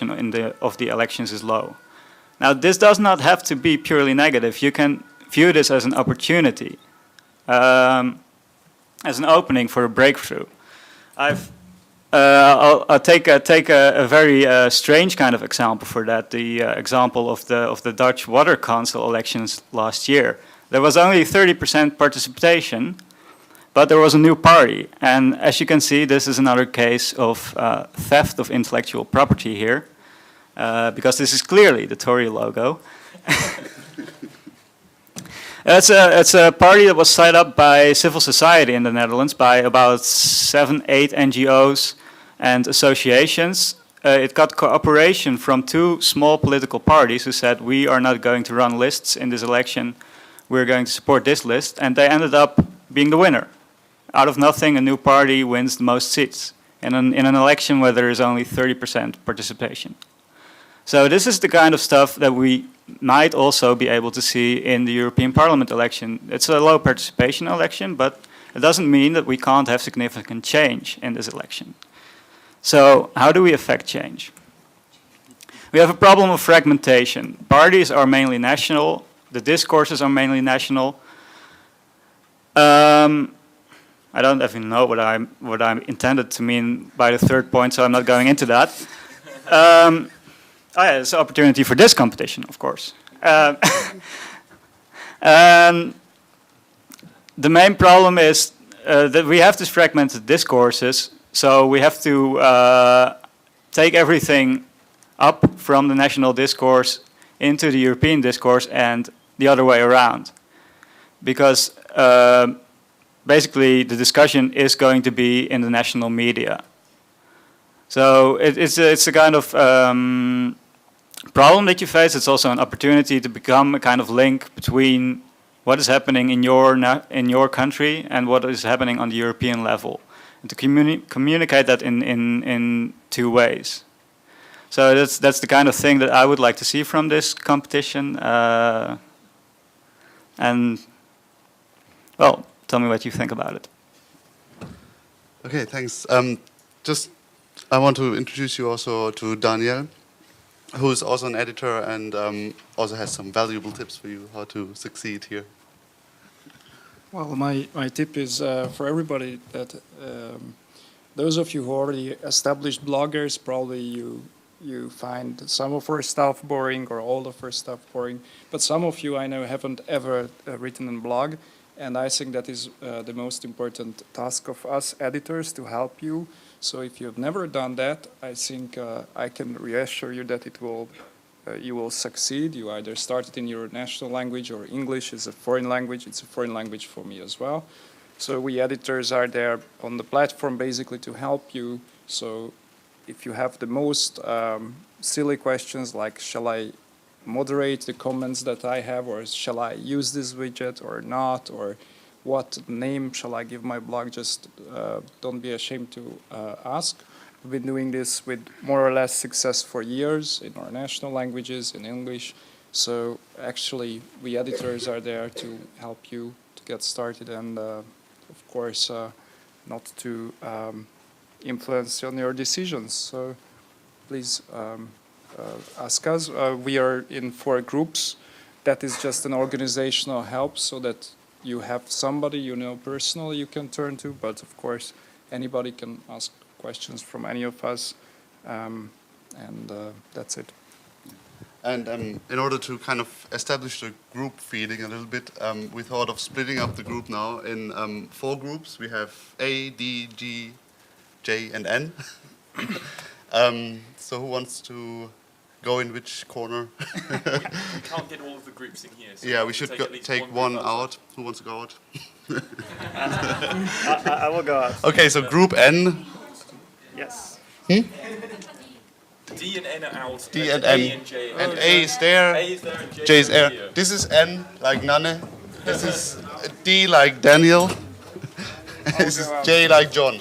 of the elections is low. Now, this does not have to be purely negative. You can view this as an opportunity, as an opening for a breakthrough. I'll take a very strange kind of example for that. The example of the Dutch Water Council elections last year. There was only 30% participation, but there was a new party. And as you can see, this is another case of theft of intellectual property here, because this is clearly the Tory logo. It's a party that was set up by civil society in the Netherlands, by about 7, 8 NGOs and associations. It got cooperation from 2 small political parties who said, we are not going to run lists in this election, we're going to support this list, and they ended up being the winner. Out of nothing, a new party wins the most seats in an election where there is only 30% participation. So this is the kind of stuff that we might also be able to see in the European Parliament election. It's a low participation election, but it doesn't mean that we can't have significant change in this election. So how do we affect change? We have a problem of fragmentation. Parties are mainly national, the discourses are mainly national. I don't even know what I'm intended to mean by the third point, so I'm not going into that. Oh yeah, it's an opportunity for this competition, of course. The main problem is that we have these fragmented discourses, so we have to take everything up from the national discourse into the European discourse and the other way around. Because basically the discussion is going to be in the national media. So it's a kind of problem that you face. It's also an opportunity to become a kind of link between what is happening in your country and what is happening on the European level, and to communicate that in 2 ways. So that's the kind of thing that I would like to see from this competition. And well, tell me what you think about it. Okay, thanks. I want to introduce you also to Daniel, who is also an editor and also has some valuable tips for you how to succeed here. Well, my tip is for everybody that those of you who already established bloggers, probably you find some of our stuff boring or all of our stuff boring, but some of you I know haven't ever written a blog, and I think that is the most important task of us editors, to help you. So if you've never done that, I think I can reassure you that you will succeed. You either start it in your national language, or English is a foreign language. It's a foreign language for me as well. So we editors are there on the platform basically to help you. So if you have the most silly questions like, shall I moderate the comments that I have, or shall I use this widget or not, or what name shall I give my blog, just don't be ashamed to ask. We've been doing this with more or less success for years in our national languages, in English. So actually, we editors are there to help you to get started, and of course, not to influence on your decisions. So please ask us. We are in 4 groups. That is just an organizational help, so that you have somebody you know personally you can turn to, but of course anybody can ask questions from any of us, and that's it. And in order to kind of establish the group feeling a little bit, we thought of splitting up the group now in 4 groups. We have A, D, G, J, and N. So who wants to go in which corner? We can't get all of the groups in here. So yeah, we should take one out. Who wants to go out? I will go out. Okay, so group N. Yes. D and N are out. D and A N. and J. And A is there. A is there and J is there. here. This is N, like Nanne. This is D, like Daniel. This is J, like John.